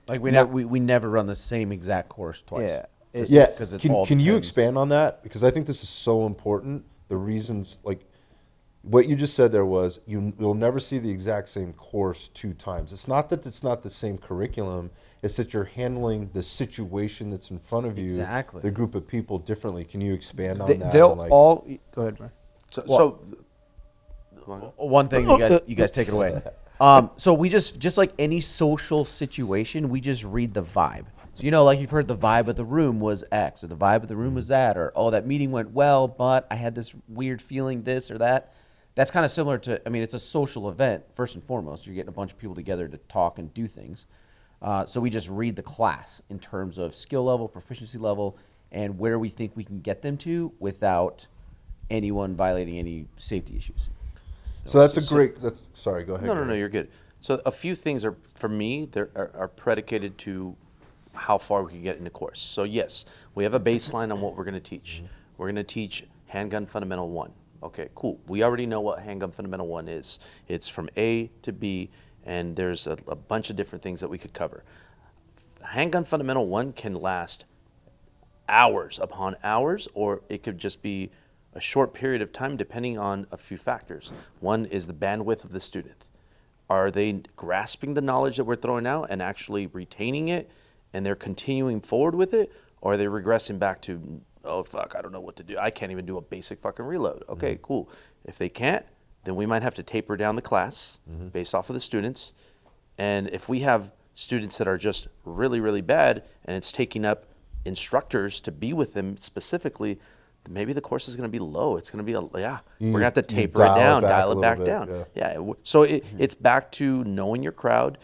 Like we never run the same exact course twice. Yeah. Because it all Can you depends. expand on that? Because I think this is so important. The reasons, like what you just said there was, you'll never see the exact same course 2 times. It's not that it's not the same curriculum. It's that you're handling the situation that's in front of you, Exactly. the group of people differently. Can you expand on that? They'll And, like, all go ahead, man. So One thing, you guys take it away. So we just like any social situation, we just read the vibe. So like you've heard the vibe of the room was X, or the vibe of the room was that, or oh, that meeting went well, but I had this weird feeling, this or that. That's kind of similar to. I mean, it's a social event first and foremost. You're getting a bunch of people together to talk and do things. So we just read the class in terms of skill level, proficiency level, and where we think we can get them to without anyone violating any safety issues. so that's a great. Sorry, go ahead. no, Gary. you're good. So a few things are, for me, are predicated to how far we can get in the course. So yes, we have a baseline on what we're going to teach. We're going to teach Handgun Fundamental 1. Okay, cool. We already know what Handgun Fundamental 1 is. It's from A to B, and there's a bunch of different things that we could cover. Handgun Fundamental 1 can last hours upon hours, or it could just be a short period of time depending on a few factors. One is the bandwidth of the student. Are they grasping the knowledge that we're throwing out and actually retaining it, and they're continuing forward with it, or are they regressing back to, oh fuck, I don't know what to do. I can't even do a basic fucking reload. Okay, cool. If they can't, then we might have to taper down the class based off of the students. And if we have students that are just really, really bad and it's taking up instructors to be with them specifically, then maybe the course is going to be low. It's going to be, we're going to have to taper it down, dial it back down. So it's back to knowing your crowd.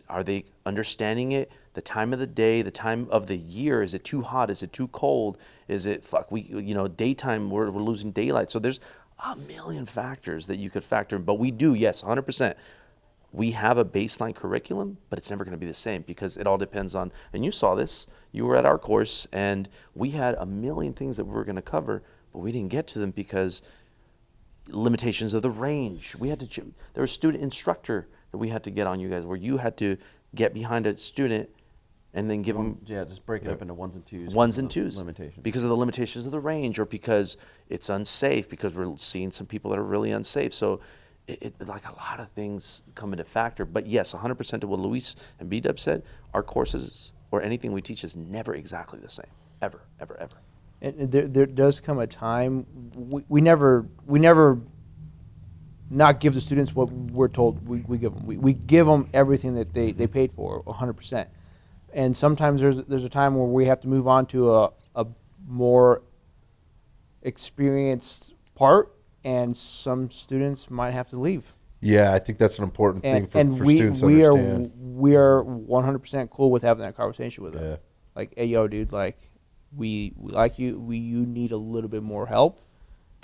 Are they understanding it? The time of the day, the time of the year, is it too hot? Is it too cold? Is it, daytime, we're losing daylight. So there's a million factors that you could factor in. But we do, yes, 100%. We have a baseline curriculum, but it's never going to be the same because it all depends on, and you saw this, you were at our course, and we had a million things that we were going to cover, but we didn't get to them because limitations of the range. We had to, there was student instructor that we had to get on you guys, where you had to get behind a student and then give them just break it up into ones and twos. ones and twos Limitations. because of the limitations of the range, or because it's unsafe, because we're seeing some people that are really unsafe. So like a lot of things come into factor. But yes, 100% to what Luis and B-Dub said, our courses or anything we teach is never exactly the same, ever, ever, ever. And there does come a time we never not give the students what we're told we give them. We give them everything that they paid for, 100%. And sometimes there's a time where we have to move on to a more experienced part, and some students might have to leave. Yeah, I think that's an important thing for we students to we understand. we are 100% cool with having that conversation with them. Yeah. Like, hey, yo, dude, like we like you. You need a little bit more help.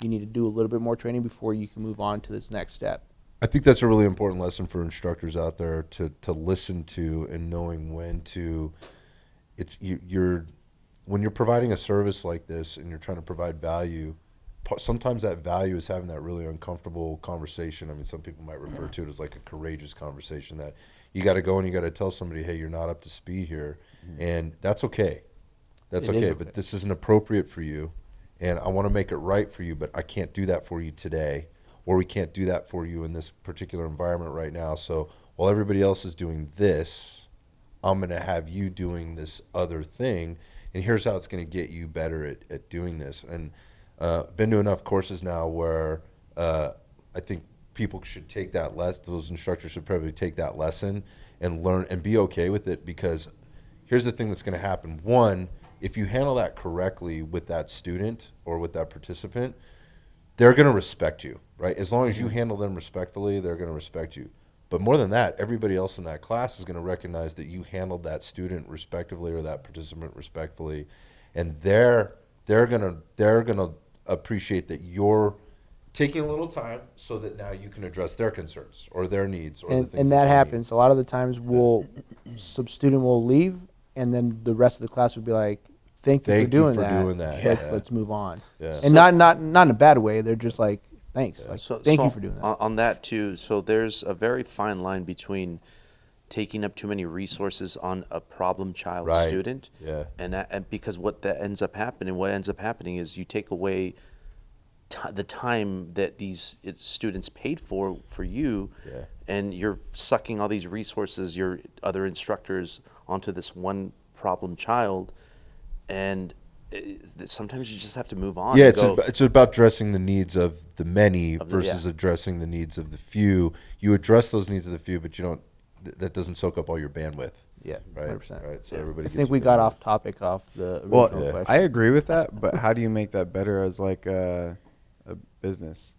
You need to do a little bit more training before you can move on to this next step. I think that's a really important lesson for instructors out there to listen to, and knowing when to. When you're providing a service like this and you're trying to provide value, sometimes that value is having that really uncomfortable conversation. I mean, some people might refer to it as like a courageous conversation that you got to go and you got to tell somebody, hey, you're not up to speed here, and that's okay. That's okay, but this isn't appropriate for you, and I want to make it right for you, but I can't do that for you today, or we can't do that for you in this particular environment right now. So while everybody else is doing this, I'm going to have you doing this other thing, and here's how it's going to get you better at doing this. And been to enough courses now where I think people should take that those instructors should probably take that lesson and learn and be okay with it, because here's the thing that's going to happen. One, if you handle that correctly with that student or with that participant, they're going to respect you, right? As long as you handle them respectfully, they're going to respect you. But more than that, everybody else in that class is going to recognize that you handled that student respectively or that participant respectfully, and they're going to appreciate that you're taking a little time so that now you can address their concerns or their needs or the things and that that they happens. A lot of the times some student will leave, and then the rest of the class will be like, thank you for doing that. Let's move on. Yeah. And not in a bad way. They're just like, thanks. Like, thank you for doing that. On that too, so there's a very fine line between taking up too many resources on a problem child Right. student. Yeah. And because what ends up happening is you take away the time that these students paid for you, Yeah. and you're sucking all these resources, your other instructors, onto this one problem child, and sometimes you just have to move on. Yeah, and go, it's about addressing the needs of the many the- versus yeah. addressing the needs of the few. You address those needs of the few, but you don't. That doesn't soak up all your bandwidth. Yeah, Right. 100%. Right. So Yeah. everybody. I gets think we what got they off topic off the Well, original Yeah. question. I agree with that, but how do you make that better as like a business?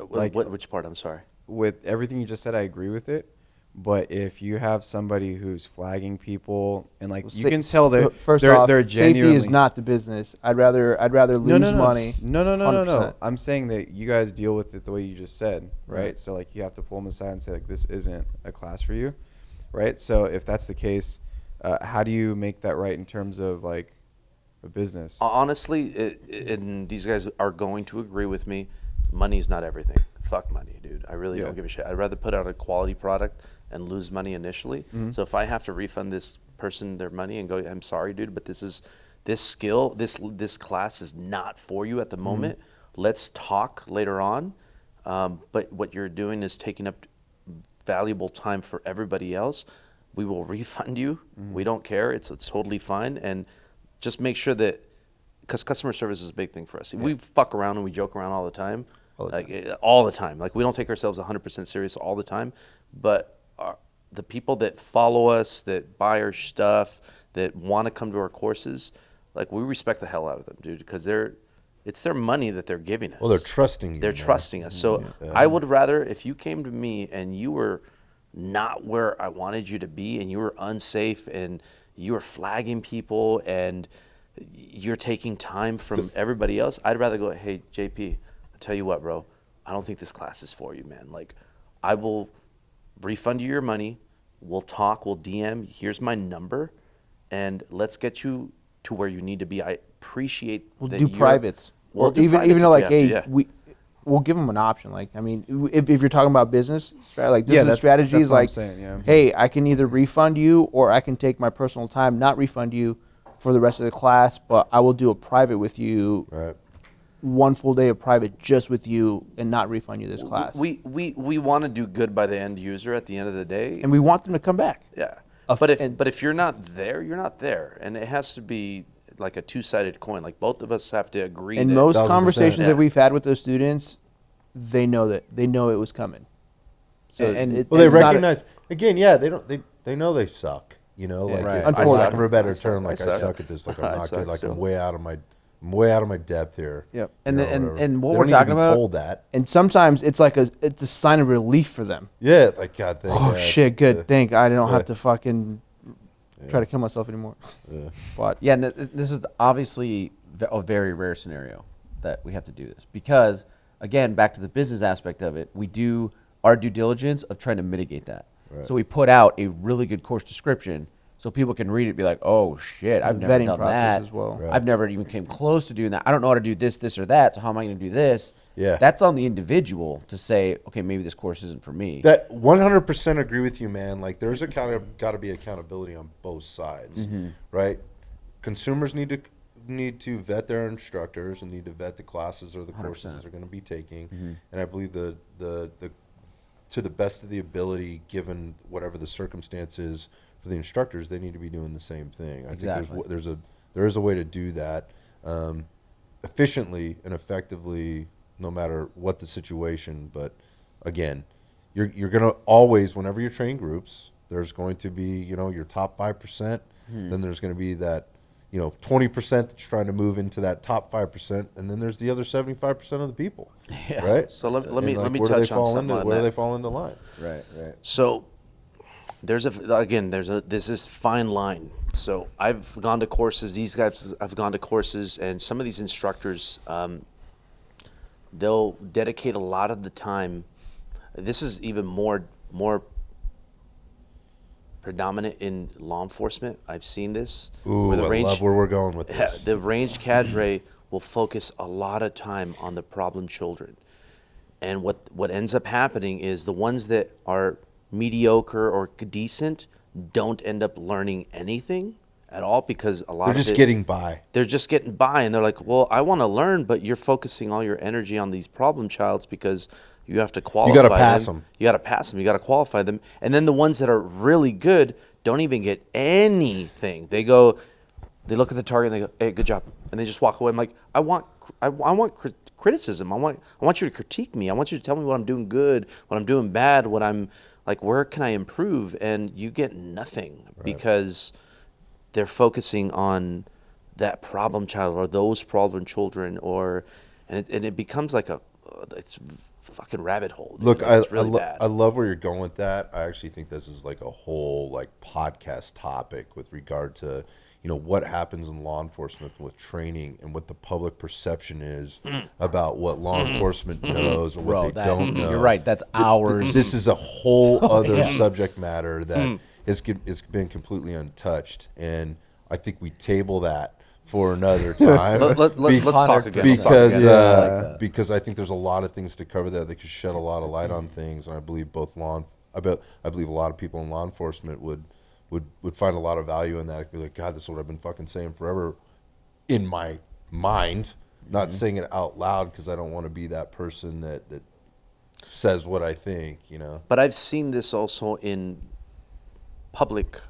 like- which part? I'm sorry. With everything you just said, I agree with it. But if you have somebody who's flagging people and like you can tell that first they're, off, they're safety genuinely is not the business. I'd rather lose no, money. No. 100%. I'm saying that you guys deal with it the way you just said, right? Right. So like you have to pull them aside and say like this isn't a class for you, right? So if that's the case, how do you make that right in terms of like a business? Honestly, and these guys are going to agree with me. Money's not everything. Fuck money, dude. I really Yeah. don't give a shit. I'd rather put out a quality product and lose money initially. Mm-hmm. So if I have to refund this person their money and go, I'm sorry, dude, but this skill, this class is not for you at the moment. Let's talk later on. But what you're doing is taking up valuable time for everybody else. We will refund you. We don't care. It's totally fine. And just make sure that, because customer service is a big thing for us. We fuck around and we joke around all the time. All the All the time. Like we don't take ourselves 100% serious all the time. But the people that follow us, that buy our stuff, that want to come to our courses, like we respect the hell out of them, dude, because it's their money that they're giving us. Well, they're trusting you. They're man. trusting us. So I would rather, if you came to me and you were not where I wanted you to be and you were unsafe and you were flagging people and you're taking time from everybody else, I'd rather go, hey, JP, I tell you what, bro, I don't think this class is for you, man. Like, I will refund you your money. We'll talk. We'll DM. Here's my number, and let's get you to where you need to be. I appreciate. We'll that do you're- privates. We'll do even privates though if like, we hey, have to, yeah. we'll give them an option. Like, I mean, if you're talking about business, like this Yeah, is that's strategies. what I'm Like, saying, yeah. hey, I can either refund you or I can take my personal time, not refund you for the rest of the class, but I will do a private with you, Right. one full day of private just with you, and not refund you this class. We want to do good by the end user at the end of the day. and we want them to come back. Yeah. Of- But and- if you're not there, you're not there, and it has to be like a two-sided coin. Like both of us have to agree. And that, most 1000%. conversations Yeah. that we've had with those students, they know it was coming. So And- Well, they it's not a- recognize again. Yeah, they know they suck. You know, like right. for lack of a Unfortunately. better I suck. term, I like I suck. suck at this. Like I'm I not suck, good. Like so. I'm way out of my depth here. Yep. And You the- know, and- whatever. and what They we're don't need to talking be about- Told that. And sometimes it's like it's a sign of relief for them. Yeah, like God. Thank Oh God. shit, good. Yeah. Thank I don't Yeah. have to fucking try to kill myself anymore. Yeah. But Yeah, and this is obviously a very rare scenario that we have to do this because, again, back to the business aspect of it, we do our due diligence of trying to mitigate that. Right. So we put out a really good course description so people can read it and be like, oh shit, I've The never vetting done process that. as well. Right. I've never even came close to doing that. I don't know how to do this or that. So how am I going to do this? Yeah. That's on the individual to say, okay, maybe this course isn't for me. That 100% agree with you, man. Like there's got to be accountability on both sides, right? Consumers need to vet their instructors and need to vet the classes or the courses 100%. they're going to be taking. And I believe the to the best of the ability, given whatever the circumstances for the instructors, they need to be doing the same thing. I Exactly. think there is a way to do that efficiently and effectively, no matter what the situation. But again, you're going to always, whenever you're training groups, there's going to be, your top 5%. Then there's going to be that, 20% that's trying to move into that top 5%. And then there's the other 75% of the people. Yeah. Right? So let And, me like, touch where do they on fall something into, on where do that. they fall into line? Right. So there's this fine line. So I've gone to courses. These guys have gone to courses, and some of these instructors, they'll dedicate a lot of the time. This is even more predominant in law enforcement. I've seen this. Ooh, where the I love where we're going with Yeah, this. the ranged cadre will focus a lot of time on the problem children. And what ends up happening is the ones that are mediocre or decent don't end up learning anything at all, because a lot They're of just it, getting by. they're just getting by, and they're like, well, I want to learn, but you're focusing all your energy on these problem childs because you have to qualify gotta pass them. You got to pass them. You got to qualify them. And then the ones that are really good don't even get anything. They look at the target and they go, hey, good job. And they just walk away. I'm like, I want criticism. I want you to critique me. I want you to tell me what I'm doing good, what I'm doing bad, what I'm like, where can I improve? And you get nothing because they're focusing on that problem child or those problem children, and it becomes like it's fucking rabbit hole. Look, It's really bad. I love where you're going with that. I actually think this is like a whole like podcast topic with regard to, you know, what happens in law enforcement with training and what the public perception is about what law enforcement knows or what they don't know. You're right. That's ours. This is a whole other subject matter that it's been completely untouched, and I think we table that for another time. Let's talk again. Because I think there's a lot of things to cover there that could shed a lot of light on things, and I believe I believe a lot of people in law enforcement would find a lot of value in that. I'd be like, God, this is what I've been fucking saying forever in my mind, not saying it out loud because I don't want to be that person that says what I think, you know. But I've seen this also in public,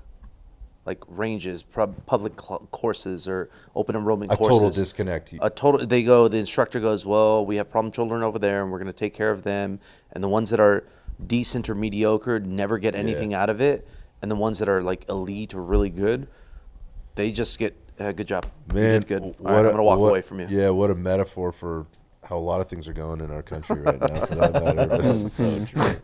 like ranges, public courses or open enrollment A courses. total disconnect. The instructor goes, well, we have problem children over there and we're going to take care of them. And the ones that are decent or mediocre never get anything out of it. And the ones that are like elite or really good, they just get, good job. You Man, did good. All right, I'm going to walk away from you. Yeah, what a metaphor for how a lot of things are going in our country right now, for that matter. So true.